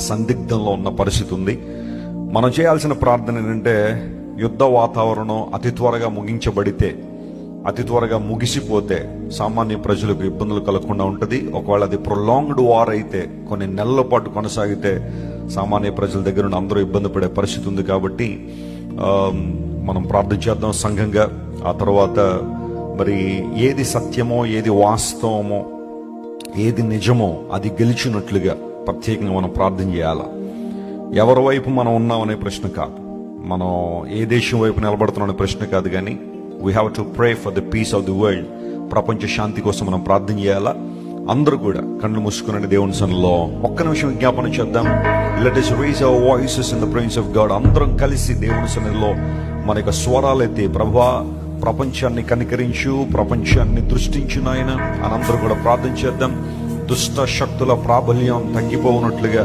సందిగ్ధంలో ఉన్న పరిస్థితి ఉంది. మనం చేయాల్సిన ప్రార్థన ఏంటంటే, యుద్ధ వాతావరణం అతి త్వరగా ముగించబడితే, అతి త్వరగా ముగిసిపోతే సామాన్య ప్రజలకు ఇబ్బందులు కలగకుండా ఉంటుంది. ఒకవేళ అది ప్రొలాంగ్డ్ వార్ అయితే, కొన్ని నెలల పాటు కొనసాగితే సామాన్య ప్రజల దగ్గర నుండి అందరూ ఇబ్బంది పడే పరిస్థితి ఉంది. కాబట్టి మనం ప్రార్థన చేద్దాం సంఘంగా. ఆ తర్వాత మరి ఏది సత్యమో, ఏది వాస్తవమో, ఏది నిజమో అది గెలిచినట్లుగా ప్రత్యేకంగా మనం ప్రార్థన చేయాలా. ఎవరి వైపు మనం ఉన్నామనే ప్రశ్న కాదు, మనం ఏ దేశం వైపు నిలబడుతున్నాం అనే ప్రశ్న కాదు, కానీ we have to pray for the peace of the world. ప్రపంచ శాంతి కోసం మనం ప్రార్థన చేయాలా. అందరూ కూడా కళ్ళు మూసుకుని దేవుని సన్నిధిలో ఒక్క నిమిషం విజ్ఞాపన చేద్దాం. Let us raise our voices in the presence of God. అందరం కలిసి దేవుని సన్నిధిలో మన యొక్క స్వరాలైతే, ప్రభువా ప్రపంచాన్ని కనికరించు, ప్రపంచాన్ని దృష్టించు నాయన అని అందరూ కూడా ప్రార్థన చేద్దాం. దుష్ట శక్తుల ప్రాబల్యం తగ్గిపోవునట్లుగా